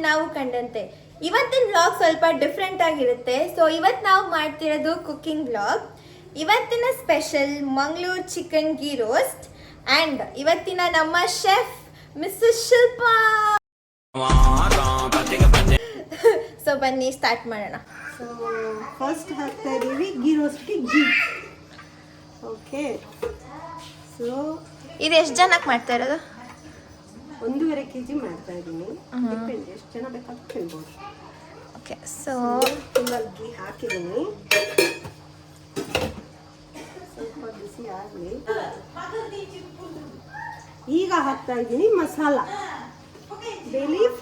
ನಾವು ಕಂಡಂತೆ. ಇವತ್ತಿನ ವ್ಲಾಗ್ ಸ್ವಲ್ಪ ಡಿಫ್ರೆಂಟ್ ಆಗಿರುತ್ತೆ. ಸೊ ಇವತ್ತು ನಾವು ಮಾಡ್ತಿರೋದು ಕುಕಿಂಗ್ ವ್ಲಾಗ್. ಇವತ್ತಿನ special Mangaluru chicken ghee roast and ಇವತ್ತಿನ ನಮ್ಮ ಶೆಫ್ ಮಿಸ್ಸಸ್ ಶಿಲ್ಪಾ. ಸೊ ಬನ್ನಿ ಸ್ಟಾರ್ಟ್ ಮಾಡೋಣ. ಸೊ ಫಸ್ಟ್ ಹಾಕ್ತಾ ಇದ್ದೀವಿ ಗೀ ರೋಸ್ಟ್ಗೆ ಗೀ. ಓಕೆ, ಸೊ ಇದು ಎಷ್ಟು ಜನಕ್ಕೆ ಮಾಡ್ತಾ ಇರೋದು? 1.5 kg ಮಾಡ್ತಾ ಇದ್ದೀನಿ. ಡಿಪೆಂಡ್ ಎಷ್ಟು ಜನ ಬೇಕಾದ್ರೂ ತಿನ್ಬೋದು. ಓಕೆ, ಸೊ ತುಂಬ ಗೀ ಹಾಕಿದ್ದೀನಿ. ಸ್ವಲ್ಪ ಬಿಸಿ ಆಗಲಿ. ಈಗ ಹಾಕ್ತಾ ಇದ್ದೀನಿ ಮಸಾಲ, ಬೇ ಲೀಫ್,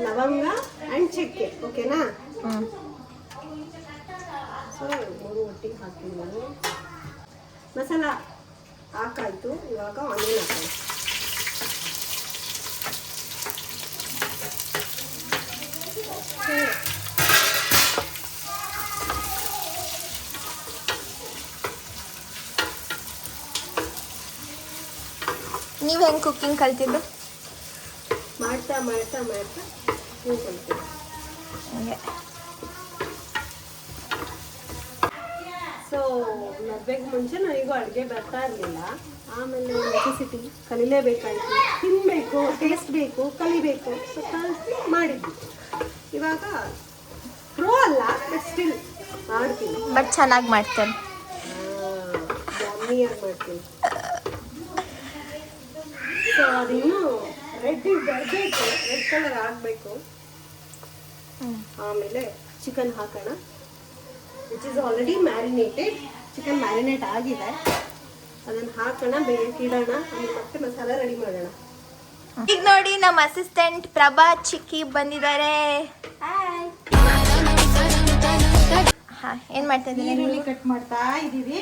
ಲವಂಗ ಆ್ಯಂಡ್ ಚಕ್ಕೆ. ಓಕೆನಾ? ಸೊ 3 ಒಟ್ಟಿಗೆ ಹಾಕಿದ್ದೀನಿ. ಮಸಾಲ ಹಾಕಾಯ್ತು. ಇವಾಗ ಆನಿಯನ್ ಹಾಕೋಣ. ನೀವು ಹೆಂಗೆ ಕುಕ್ಕಿಂಗ್ ಕಲ್ತಿದ್ದು? ಮಾಡ್ತಾ ಮಾಡ್ತಾ ಮಾಡ್ತಾ ನೀವು ಕಲ್ತೀನಿ. ಹಂಗೆ. ಸೊ ಮದುವೆಗೆ ಮುಂಚೆ ನನಗೂ ಅಡುಗೆ ಬರ್ತಾ ಇರಲಿಲ್ಲ. ಆಮೇಲೆ ನೆಸೆಸಿಟಿ, ಕಲಿಲೇಬೇಕಾಯಿತು. ತಿನ್ನಬೇಕು, ಟೇಸ್ಟ್ ಬೇಕು, ಕಲಿಬೇಕು, ಸೊ ಕಲಿತು ಮಾಡಿದ್ವಿ. ಇವಾಗ ಪ್ರೋ ಅಲ್ಲ, ಬಟ್ ಸ್ಟಿಲ್ ಮಾಡ್ತೀನಿ. ಬಟ್ ಚೆನ್ನಾಗಿ ಮಾಡ್ತೇನೆ. ಜಾಮಿಯಾಗಿ ಮಾಡ್ತೀನಿ. ಸೊ ಅದಿನ್ನೂ ರೆಡ್ ಬರಬೇಕು, ರೆಡ್ ಕಲರ್ ಆಗಬೇಕು. ಆಮೇಲೆ ಚಿಕನ್ ಹಾಕೋಣ, which is already marinated. Chicken marinate ಆಗಿದೆ, ಅದನ್ನು ಹಾಕೋಣ, ಬೇಯಕ್ಕೆ ಇಡೋಣ. ಆಮೇಲೆ ಮತ್ತೆ ಮಸಾಲ ರೆಡಿ ಮಾಡೋಣ. ಈಗ ನೋಡಿ ನಮ್ಮ ಅಸಿಸ್ಟೆಂಟ್ ಪ್ರಭಾ ಚಿಕ್ಕಿ ಬಂದಿದ್ದಾರೆ. ಹಾ, ಏನ್ ಮಾಡ್ತಾ ಇದ್ದೀನಿ? ಈರುಳ್ಳಿ ಕಟ್ ಮಾಡ್ತಾ ಇದೀವಿ.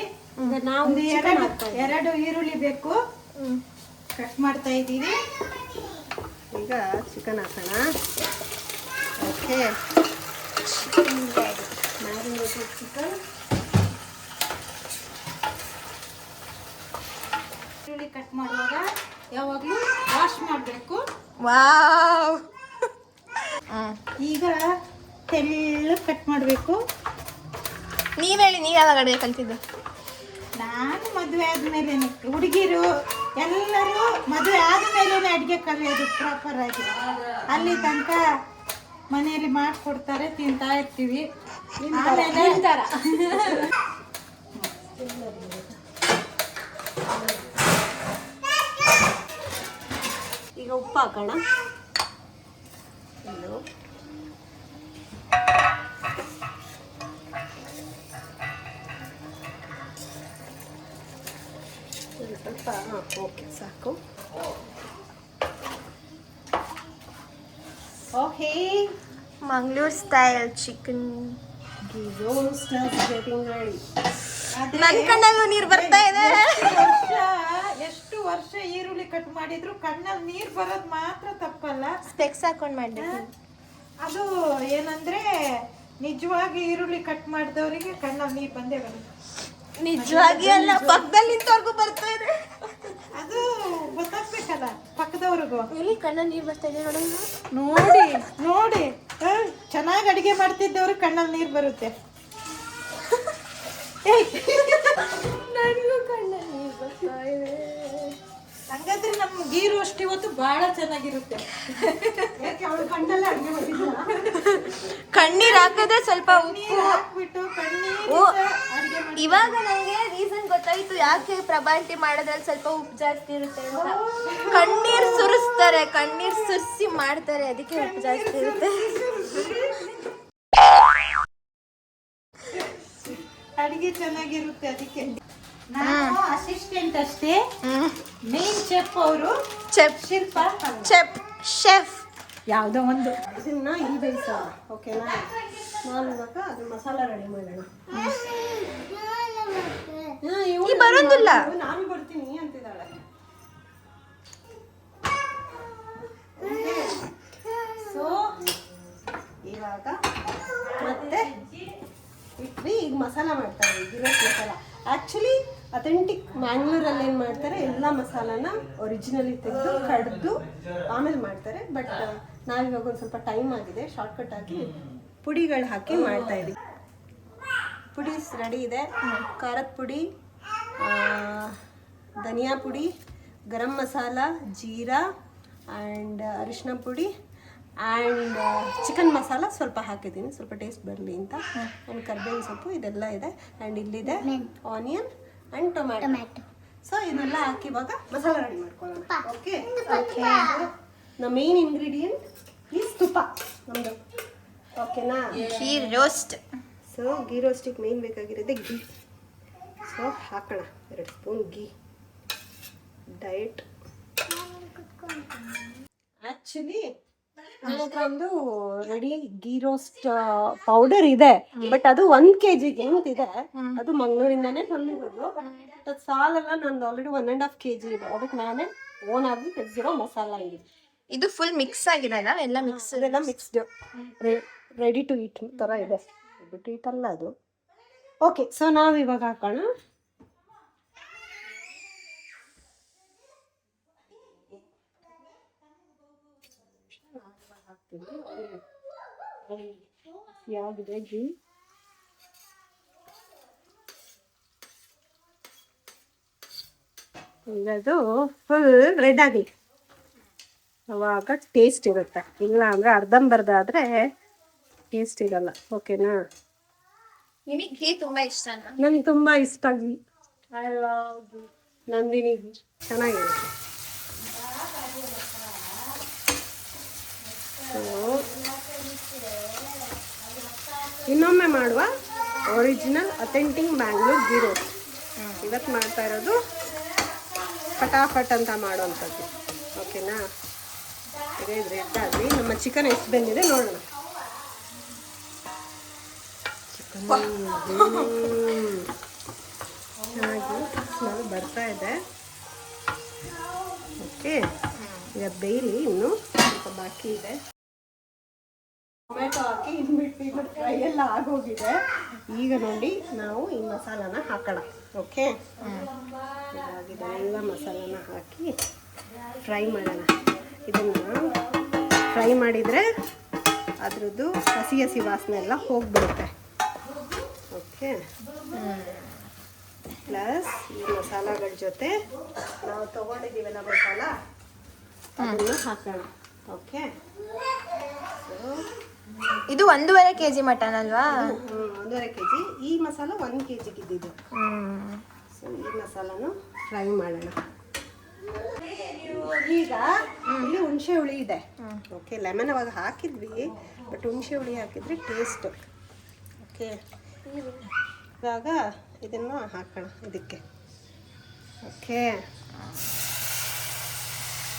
ನಾವು ಎರಡು ಈರುಳ್ಳಿ ಬೇಕು, ಕಟ್ ಮಾಡ್ತಾ ಇದೀವಿ. ಈಗ ಚಿಕನ್ ಹಾಕೋಣ. Okay, marinated chicken. ಈರುಳ್ಳಿ ಕಟ್ ಮಾಡುವಾಗ ಯಾವಾಗಲೂ ವಾಶ್ ಮಾಡಬೇಕು. ವಾವ್. ಈಗ ತೆಳ್ಳ ಕಟ್ ಮಾಡಬೇಕು. ನೀವ್ ಹೇಳಿ, ನೀವ್ ಯಾವಾಗ ಅಡುಗೆ ಕಲ್ತಿದ್ದು? ನಾನು ಮದುವೆ ಆದ್ಮೇಲೆ, ಹುಡುಗಿರು ಎಲ್ಲರೂ ಮದುವೆ ಆದ್ಮೇಲೆ ಅಡುಗೆ ಕಲಿಯೋದು ಪ್ರಾಪರ್ ಆಗಿ. ಅಲ್ಲಿ ತನಕ ಮನೆಯಲ್ಲಿ ಮಾಡಿಕೊಡ್ತಾರೆ, ತಿಂತಾ ಇರ್ತೀವಿ. ಆಮೇಲೆ ಈಗ ಉಪ್ಪು ಹಾಕೋಣ. ಸ್ವಲ್ಪ ಓಕೆ, ಸಾಕು. Okay, Mangaluru style chicken ghee roast is getting ready. ನನ್ನ ಕಣ್ಣಲ್ಲೂ ನೀರು ಬರ್ತಾ ಇದೆ. ಎಷ್ಟು ವರ್ಷ ಈರುಳ್ಳಿ ಕಟ್ ಮಾಡಿದ್ರು ಕಣ್ಣಲ್ಲಿ ನೀರು ಬರೋದು ಮಾತ್ರ ತಪ್ಪಲ್ಲ. ಸ್ಪೆಕ್ಸ್ ಹಾಕೊಂಡು ಮಾಡ್ಬೇಕು. ಅದು ಏನಂದ್ರೆ ನಿಜವಾಗಿ ಈರುಳ್ಳಿ ಕಟ್ ಮಾಡಿದವರಿಗೆ ಕಣ್ಣಲ್ಲಿ ನೀರು ಬಂದೇ ಬರುತ್ತೆ. ನಿಜವಾಗಿ ಅಲ್ಲ, ಪಕ್ಕದಲ್ಲಿ ನಿಂತವ್ರಿಗೂ ಬರ್ತಾ ಇದೆ. ಅದು ಗೊತ್ತಾಗ್ಬೇಕಲ್ಲ ಪಕ್ಕದವ್ರಿಗೂ. ಎಲ್ಲಿ ಕಣ್ಣಲ್ಲಿ ನೀರು ಬರ್ತಾ ಇದೆ ನೋಡೋಣ. ನೋಡಿ ನೋಡಿ, ಚೆನ್ನಾಗಿ ಅಡಿಗೆ ಮಾಡ್ತಿದ್ದವ್ರು ಕಣ್ಣಲ್ಲಿ ನೀರು ಬರುತ್ತೆ. ನನಗೂ ಕಣ್ಣಲ್ಲಿ ನೀರು ಬರ್ತಾ ಇದೆ. ಹಂಗಾದ್ರೆ ನಮ್ಮ ಗೀ ರೋಸ್ಟ್ ಇವತ್ತು ಬಹಳ ಚೆನ್ನಾಗಿರುತ್ತೆ. ಯಾಕೆ ಅವಳು ಕಣ್ಣಲ್ಲೇ ಅಡಿಗೆ ಮಾಡಿಲ್ಲ. ಕಣ್ಣೀರ್ ಹಾಕಿದ್ರೆ ಸ್ವಲ್ಪ ಉಪ್ಪು ಹಾಕ್ಬಿಟ್ಟು ಕಣ್ಣೀರು ಅಡಿಗೆ ಮಾಡಿ. ಇವಾಗ ನಂಗೆ ರೀಸನ್ ಗೊತ್ತಾಯ್ತು ಯಾಕೆ ಪ್ರಭಾ ಆಂಟಿ ಮಾಡೋದ್ರಲ್ಲಿ ಸ್ವಲ್ಪ ಉಪ್ಪು ಜಾಸ್ತಿ ಇರುತ್ತೆ ಅಂತ. ಕಣ್ಣೀರ್ ಸುರಿಸ್ತಾರೆ, ಕಣ್ಣೀರ್ ಸುರಿಸಿ ಮಾಡ್ತಾರೆ, ಅದಕ್ಕೆ ಉಪ್ಪು ಜಾಸ್ತಿ ಇರುತ್ತೆ. ಅಡಿಗೆ ಚೆನ್ನಾಗಿರುತ್ತೆ ಅದಕ್ಕೆ. ನಾನು ಅಸಿಸ್ಟೆಂಟ್ ಅಷ್ಟೇ, ಮೇನ್ ಚೆಫ್ ಅವರು. ಚೆಫ್ ಶಿಲ್ಪಾ ಚೆಫ್ ಶೆಫ್ ಯಾವುದೋ ಒಂದು. ಇದನ್ನ ಇಲ್ಲಿ ಬೇಯಿಸೋಣ. ಓಕೆನಾ? ನಾನು ಇವಾಗ ಅದು ಮಸಾಲ ರೆಡಿ ಮಾಡೋಣ. ಈ ಬರೋದಿಲ್ಲ. ನಾನು ಬರ್ತೀನಿ ಅಂತಿದ್ದಾಳೆ. ಸೊ ಇವಾಗ ಮತ್ತೆ ಇಟ್ವಿ. ಈಗ ಮಸಾಲ ಮಾಡ್ತಾರೆ, ಗಿರೋಸ್ ಮಸಾಲ. ಆ್ಯಕ್ಚುಲಿ ಅಥೆಂಟಿಕ್ ಮ್ಯಾಂಗ್ಳೂರಲ್ಲಿ ಏನು ಮಾಡ್ತಾರೆ, ಎಲ್ಲ ಮಸಾಲಾನ ಒರಿಜಿನಲಿ ತೆಗೆದು ಕಡ್ದು ಆಮೇಲೆ ಮಾಡ್ತಾರೆ. ಬಟ್ ನಾವಿವಾಗ ಒಂದು ಸ್ವಲ್ಪ ಟೈಮ್ ಆಗಿದೆ, ಶಾರ್ಟ್ಕಟ್ ಹಾಕಿ ಪುಡಿಗಳು ಹಾಕಿ ಮಾಡ್ತಾ ಇದ್ದೀವಿ. ಪುಡಿ ರೆಡಿ ಇದೆ. ಖಾರದ ಪುಡಿ, ಧನಿಯಾ ಪುಡಿ, ಗರಂ ಮಸಾಲ, ಜೀರಾ ಆ್ಯಂಡ್ ಅರಿಶಿನ ಪುಡಿ ಆ್ಯಂಡ್ ಚಿಕನ್ ಮಸಾಲ ಸ್ವಲ್ಪ ಹಾಕಿದ್ದೀನಿ, ಸ್ವಲ್ಪ ಟೇಸ್ಟ್ ಬರಲಿ ಅಂತ. ಆ್ಯಂಡ್ ಕರ್ಬೇವಿನ ಸೊಪ್ಪು ಇದೆಲ್ಲ ಇದೆ. ಆ್ಯಂಡ್ ಇಲ್ಲಿದೆ ಆನಿಯನ್ ಆ್ಯಂಡ್ ಟೊಮ್ಯಾಟೊ. ಸೊ ಇದೆಲ್ಲ ಹಾಕಿ ಇವಾಗ ಮಸಾಲ ರೆಡಿ ಮಾಡ್ಕೊಳ್ಳೋಣ. Okay, the main ingredient is ತುಪ್ಪ ನಮ್ಮದು. ಓಕೆನಾ? ಗೀ ರೋಸ್ಟ್. ಸೊ ಗೀ ರೋಸ್ಟಿಗೆ ಮೇನ್ ಬೇಕಾಗಿರೋದೆ ಗೀ. ಸೊ ಹಾಕೋಣ 2 ಸ್ಪೂನ್ ಗೀ. ಡಯಟ್ ಆ್ಯಕ್ಚುಲಿ ನನ್ನ ಹತ್ರ ಒಂದು ರೆಡಿ ಗೀ ರೋಸ್ಟ್ ಪೌಡರ್ ಇದೆ, ಬಟ್ ಅದು 1 kg ಏನಿದೆ ಅದು ಮಂಗಳೂರಿಂದಾನೇ ತಂದಿರೋದು. ಅದು ಸಾಲಲ್ಲ, ನಂದು ಆಲ್ರೆಡಿ 1.5 kg ಇದೆ. ಅದಕ್ಕೆ ನಾನೇ ಓನ್ ಆಗಿ ತೆಗೆದಿರೋ ಮಸಾಲ ಇದೆ. ಇದು ಫುಲ್ ಮಿಕ್ಸ್ ಆಗಿರಲ್ಲ, ಎಲ್ಲ ಮಿಕ್ಸ್. ಅದೆಲ್ಲ ಮಿಕ್ಸ್ಡ್ ರೆಡಿ ಟು ಈಟ್ ಥರ ಇದೆ. ಬಿಟ್ಟು ಈಟ್ ಅಲ್ಲ ಅದು. ಓಕೆ, ಸೊ ನಾವು ಇವಾಗ ಹಾಕೋಣ. ಯಾವ್ದಿದೆ ಗೀ? ಅದು ಫುಲ್ ರೆಡ್ ಆಗಲಿ, ಅವಾಗ ಟೇಸ್ಟ್ ಇರುತ್ತೆ. ಇಲ್ಲ ಅಂದರೆ ಅರ್ಧಂಬರ್ಧ ಆದರೆ ಟೇಸ್ಟ್ ಇರಲ್ಲ. ಓಕೆನಾ? ನಿಮಗೆ ಗೀ ತುಂಬಾ ಇಷ್ಟನಾ? ನನಗೆ ತುಂಬ ಇಷ್ಟ ಗೀ. I love Nandini ghee. ಚೆನ್ನಾಗಿರುತ್ತೆ. ಇನ್ನೊಮ್ಮೆ ಮಾಡುವ original authentic Bangalore ghee roast. ಇವತ್ತು ಮಾಡ್ತಾ ಇರೋದು ಫಟಾಫಟ್ ಅಂತ ಮಾಡೋವಂಥದ್ದು. ಓಕೆನಾ? ಈಗ ಇದು ರೆಡ್ ಆಗಲಿ. ನಮ್ಮ ಚಿಕನ್ ಎಷ್ಟು ಬೆಂದಿದೆ ನೋಡೋಣ. ಚಿಕನ್ ಚೆನ್ನಾಗಿ ಸ್ಮೆಲ್ ಬರ್ತಾ ಇದೆ. ಓಕೆ, ಈಗ ಬೇಯ್ಲಿ, ಇನ್ನೂ ಸ್ವಲ್ಪ ಬಾಕಿ ಇದೆ. ಟೊಮೆಟೊ ಹಾಕಿ ಇನ್ಬಿಟ್ಟು ಫ್ರೈ ಎಲ್ಲ ಆಗೋಗಿದೆ. ಈಗ ನೋಡಿ ನಾವು ಈ ಮಸಾಲಾನ ಹಾಕೋಣ. ಓಕೆ, ಇದೆಲ್ಲ ಮಸಾಲಾನ ಹಾಕಿ ಫ್ರೈ ಮಾಡೋಣ. ಇದನ್ನು ಫ್ರೈ ಮಾಡಿದರೆ ಅದ್ರದ್ದು ಹಸಿ ಹಸಿ ವಾಸನೆ ಎಲ್ಲ ಹೋಗ್ಬಿಡುತ್ತೆ. ಓಕೆ, ಪ್ಲಸ್ ಈ ಮಸಾಲಗಳ ಜೊತೆ ನಾವು ತೊಗೊಂಡಿದ್ದೀವಲ್ಲ ಮಸಾಲ ಅದನ್ನು ಹಾಕೋಣ. ಓಕೆ, ಇದು 1.5 kg ಮಟನ್ ಅಲ್ವಾ? 1.5 kg. ಈ ಮಸಾಲ 1 kg ಇದ್ದಿದ್ದು. ಸೊ ಈ ಮಸಾಲನು ಫ್ರೈ ಮಾಡೋಣ. ಈಗ ಇಲ್ಲಿ ಹುಣಸೆ ಹುಳಿ ಇದೆ. ಓಕೆ, ಲೆಮನ್ ಅವಾಗ ಹಾಕಿದ್ವಿ, ಬಟ್ ಹುಣಸೆ ಹುಳಿ ಹಾಕಿದ್ರೆ ಟೇಸ್ಟ್. ಓಕೆ, ಇವಾಗ ಇದನ್ನು ಹಾಕೋಣ ಇದಕ್ಕೆ. ಓಕೆ,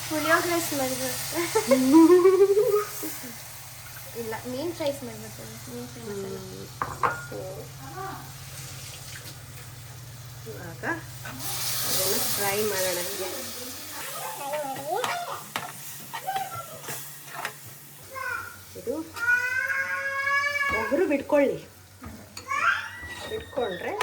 ಪುಳಿಯೋಗರೆ ಸ್ಮೆಲ್ ಇಲ್ಲ, ಮೀನು ಫ್ರೈ ಸ್ಮೆಲ್ ಬರ್ತದೆ. ಮೀನು ಫ್ರೈ ಮಸಾಲ. ಇವಾಗ ಅದನ್ನು ಫ್ರೈ ಮಾಡೋಣ. ಇದು ಒಬ್ಬರು ಬಿಟ್ಕೊಳ್ಳಿ, ಬಿಟ್ಕೊಂಡ್ರೆ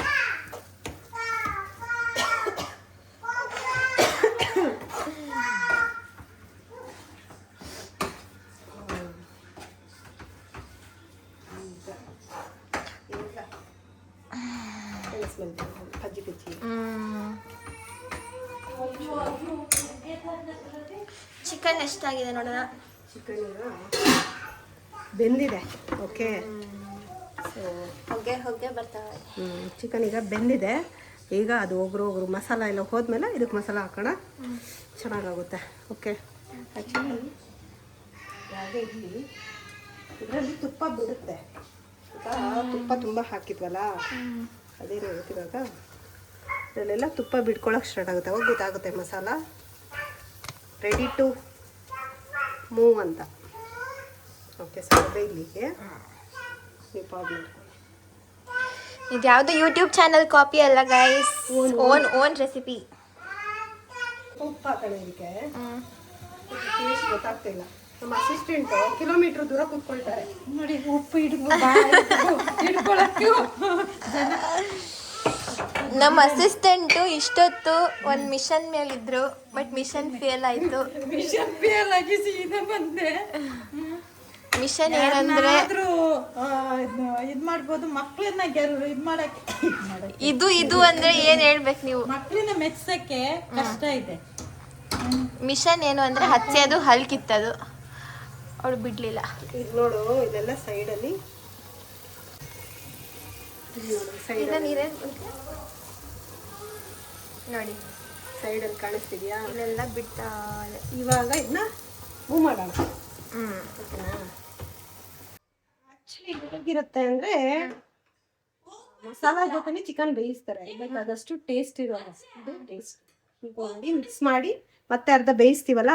ಕಜ್ಜಿ ಕಜ್ಜಿ. ಚಿಕನ್ ಎಷ್ಟಾಗಿದೆ ನೋಡೋಣ. ಚಿಕನ್ ಬೆಂದಿದೆ. ಓಕೆ, ಸೊ ಹೊಗೆ ಬರ್ತಾವೆ. ಚಿಕನ್ ಈಗ ಬೆಂದಿದೆ. ಈಗ ಅದು ಒಗ್ರು ಮಸಾಲ ಎಲ್ಲ ಹೋದ್ಮೇಲೆ ಇದಕ್ಕೆ ಮಸಾಲ ಹಾಕೋಣ, ಚೆನ್ನಾಗಾಗುತ್ತೆ. ಓಕೆ, ಆ್ಯಕ್ಚುಲಿ ಯಾವುದೇ ಇರಲಿ ಇದರಲ್ಲಿ ತುಪ್ಪ ಬಿಡುತ್ತೆ. ತುಪ್ಪ ತುಂಬ ಹಾಕಿದ್ವಲ್ಲ, ಅದೇನಾಗುತ್ತೆ ಇವಾಗ ಇದರಲ್ಲೆಲ್ಲ ತುಪ್ಪ ಬಿಡ್ಕೊಳಕ್ಕೆ ಸ್ಟಾರ್ಟ್ ಆಗುತ್ತೆ. ಅವಾಗ ಗೊತ್ತಾಗುತ್ತೆ ಮಸಾಲ ರೆಡಿ ಟು ಮೂವ್ ಅಂತ. ಓಕೆ, ಸ್ವಲ್ಪ ಇಲ್ಲಿಗೆ ನೀವು ಪಾಡ್ ಮಾಡ್ಕೊಳ್ಳಿ. ಇದು ಯಾವುದು ಯೂಟ್ಯೂಬ್ ಚಾನಲ್ ಕಾಪಿ ಅಲ್ಲ ಗೈಸ್, ಓನ್ ರೆಸಿಪಿ. ಉಪ್ಪು ಹಾಕೋಣ ಇದಕ್ಕೆ. ಟೇಸ್ಟ್ ಗೊತ್ತಾಗ್ತಿಲ್ಲ. ನಮ್ಮ ಅಸಿಸ್ಟೆಂಟು ಕಿಲೋಮೀಟ್ರ್ ದೂರ ಕೂತ್ಕೊಳ್ತಾರೆ. ನೋಡಿ, ಉಪ್ಪು ಹಿಡ್ಕೊಳಕ್ಕೆ ನಮ್ಮ ಅಸಿಸ್ಟೆಂಟು ಇಷ್ಟೊತ್ತು ಒಂದು ಮಿಷನ್ ಮೇಲಿದ್ರು, ಬಟ್ ಮಿಷನ್ ಫೇಲ್ ಆಯಿತು. ಮಿಷನ್ ಫೇಲ್ ಆಗಿ ಸೀದಾ ಬಂದೆ. ಮಿಷನ್ ಏನಂದ್ರೆ ಆದ್ರೂ ಇದ್ ಮಾಡ್ಬೋದು ಮಕ್ಳನ್ನ ಇದ್ ಮಾಡಕ್ಕೆ ಇದು ಅಂದ್ರೆ ಏನ್ ಹೇಳ್ಬೇಕು ನೀವು? ಮಕ್ಳನ್ನ ಮೆಚ್ಚಕ್ಕೆ ಕಷ್ಟ ಇದೆ. ಮಿಷನ್ ಏನು ಅಂದ್ರೆ ಹಚ್ಚೋದು ಹಲ್ ಕಿತ್ತದು. ಅವಳು ಬಿಡ್ಲಿಲ್ಲ. ಈಗ ನೋಡು ಇದೆಲ್ಲ ಸೈಡಲ್ಲಿ ನೋಡಿ ಸೈಡಲ್ಲಿ ಕಾಣಿಸ್ತಿದ್ಯಾ? ಇಲ್ಲೆಲ್ಲ ಬಿಡ್ತಾಳೆ. ಇವಾಗ ಇದನ್ನ ಮೂವ್ ಮಾಡೋಣ. ಓಕೆನಾ? ಆಕ್ಚುಲಿ ಹೇಗಿರುತ್ತೆ ಅಂದ್ರೆ ಮಸಾಲಾ ಜೊತೆನೆ ಚಿಕನ್ ಬೇಯಿಸ್ತಾರೆ. ಬೇಕಾದಷ್ಟು ಟೇಸ್ಟ್ ಇರೋದು ಟೇಸ್ಟ್ ನೋಡಿ ಮಿಕ್ಸ್ ಮಾಡಿ ಮತ್ತೆ ಅರ್ಧ ಬೇಯಿಸ್ತೀವಲ್ಲ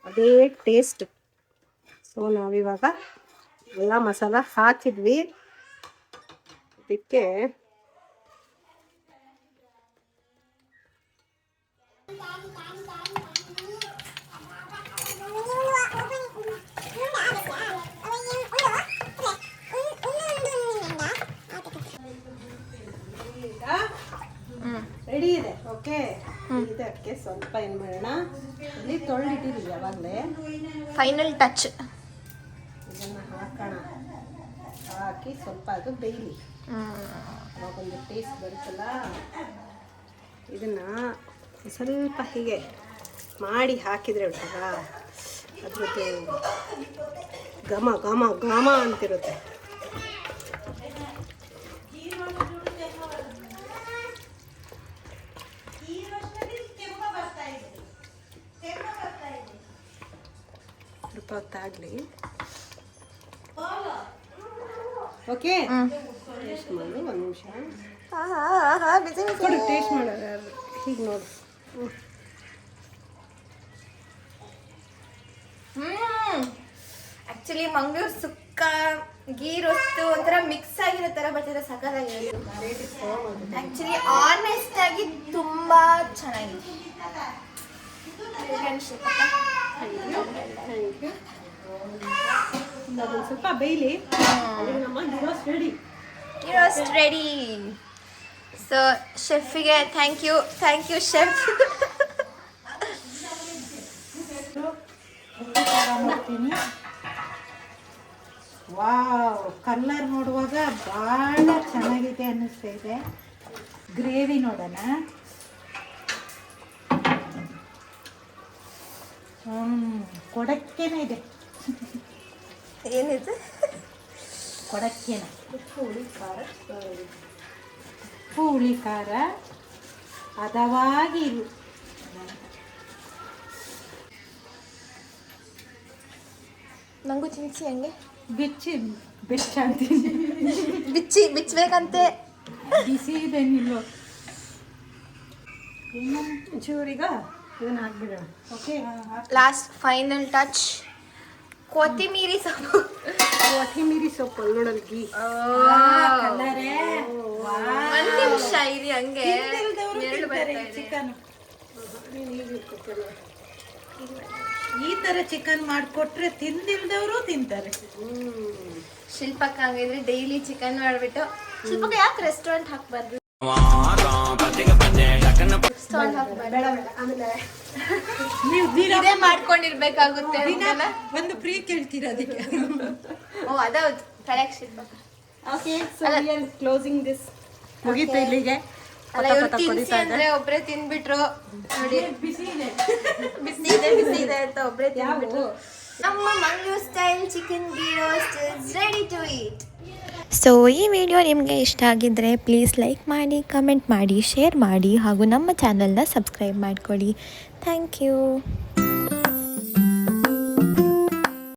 ಅದೇ ಟೇಸ್ಟ್. ಸೊ ನಾವಿವಾಗ ಎಲ್ಲ ಮಸಾಲ ಹಾಕಿದ್ವಿ. ಇದಕ್ಕೆ ರೆಡಿ ಇದೆ. ಓಕೆ, ಇದಕ್ಕೆ ಸ್ವಲ್ಪ ಏನು ಮಾಡೋಣ, ಇಲ್ಲಿ ತೊಳೆದಿಟ್ಟಿದ್ದೀವಿ ಯಾವಾಗಲೇ. ಫೈನಲ್ ಟಚ್ ಇದನ್ನು ಹಾಕೋಣ. ಹಾಕಿ ಸ್ವಲ್ಪ ಅದು ಬೇಯಲಿ, ಅವಾಗೊಂದು ಟೇಸ್ಟ್ ಬರುತ್ತಲ್ಲ. ಇದನ್ನು ಸ್ವಲ್ಪ ಹೀಗೆ ಮಾಡಿ ಹಾಕಿದರೆ ಉಂಟಲ್ಲ ಅದ್ರದ್ದು ಘಮ ಘಮ ಘಮ ಅಂತಿರುತ್ತೆ. ಸ್ವಲ್ಪ ಹೊತ್ತಾಗಲಿ. ಓಕೆ, ಟೇಸ್ಟ್ ಮಾಡು ಒಂದು ನಿಮಿಷ. ಕೊಡು ಟೇಸ್ಟ್ ಮಾಡೋದು ಹೀಗೆ ನೋಡು. ಆಕ್ಚುಲಿ ಮಂಗಳೂರು ಸುಕ್ಕ ಗೀ ರೋಸ್ಟ್ ಒಂಥರ ಮಿಕ್ಸ್ ಆಗಿರೋ ತರ ಬರ್ತಿದೆ. ಸಕ್ಕತ್ತಾಗಿದೆ. ಆಕ್ಚುಲಿ ಆನೆಸ್ಟ್ ಆಗಿ ತುಂಬಾ ಚೆನ್ನಾಗಿದೆ. ಅದೊಂದು ಸ್ವಲ್ಪ ಬೇಯಲಿ. ನಮ್ಮ ಗಿರೋಸ್ ರೆಡಿ. ಗಿರೋಸ್ ರೆಡಿ. ಸೊ ಶೆಫಿಗೆ ಥ್ಯಾಂಕ್ ಯು ಶೆಫ್. ಮಾಡ್ತೀನಿ. ವಾವ್, ಕಲರ್ ನೋಡುವಾಗ ಭಾಳ ಚೆನ್ನಾಗಿದೆ ಅನ್ನಿಸ್ತಾ ಇದೆ. ಗ್ರೇವಿ ನೋಡೋಣ. ಕೊಡಕ್ಕೇನೆ ಇದೆ. ಏನಿದೆ? ಕೊಡಕ್ಕೇನೆ ಹುಳಿ ಖಾರ ಹದವಾಗಿ ಇರು. ನಂಗೂ ತಿನ್ಸಿ ಹಂಗೆ ಬೆಚ್ಚಾಡ್ತೀನಿ. ಬಿಚ್ಚಬೇಕಂತೆ. ಬಿಸಿ ಇದೆ ನಿಲ್ಲು. ಚೂರೀಗ ಇದನ್ನು ಹಾಕ್ಬಿಡೋಣ. ಓಕೆ, ಲಾಸ್ಟ್ ಫೈನಲ್ ಟಚ್ ಕೊತ್ತಿಮೀರಿ ಸೊಪ್ಪು. ಕೊತ್ತಿಮೀರಿ ಸೊಪ್ಪು ನೋಡಲ್ ಗೀ. ಕಲರೇ ಒಂದ್ ನಿಮಿಷ ಇರಿ ಹಂಗೆ. ಚಿಕನ್ ಈ ತರ ಚಿಕನ್ ಮಾಡಿಕೊಟ್ರೆ ತಿಂದಿಲ್ದವರು ತಿಂತಾರೆ. ಶಿಲ್ಪಕ್ಕ ಹಂಗಿದ್ರೆ ಡೈಲಿ ಚಿಕನ್ ಮಾಡ್ಬಿಟ್ಟು. ಶಿಲ್ಪಕ್ಕ ಯಾಕೆ ರೆಸ್ಟೋರೆಂಟ್ ಹಾಕ್ಬಾರ್ದು? ಇದೇ ಮಾಡ್ಕೊಂಡಿರ್ಬೇಕಾಗುತ್ತೆ. ಒಂದು ಫ್ರೀ ಕೇಳ್ತೀರಾ ಅದಕ್ಕೆ? ಓ ಅದೌದು, ಕರೆಕ್ಟ್ ಶಿಲ್ಪಕ್ಕ. Okay, so we are closing this. ಮುಗೀತು ಇಲ್ಲಿಗೆ. ಅಲ್ಲ ಇವ್ರು ತಿನ್ಸಿ ಅಂದ್ರೆ ಒಬ್ರೇ ತಿನ್ಬಿಟ್ರು. ನೋಡಿ ಬಿಸಿ ಇದೆ ಅಂತ ಒಬ್ರೇ ತಿನ್ಬಿಟ್ರು. ನಮ್ಮ Mangaluru style chicken ghee roast is ready to eat. So ಈ ವಿಡಿಯೋ ನಿಮಗೆ ಇಷ್ಟ ಆಗಿದ್ದರೆ ಪ್ಲೀಸ್ ಲೈಕ್ ಮಾಡಿ, ಕಮೆಂಟ್ ಮಾಡಿ, ಶೇರ್ ಮಾಡಿ ಹಾಗೂ ನಮ್ಮ ಚಾನಲ್ನ ಸಬ್ಸ್ಕ್ರೈಬ್ ಮಾಡಿಕೊಡಿ. Thank you.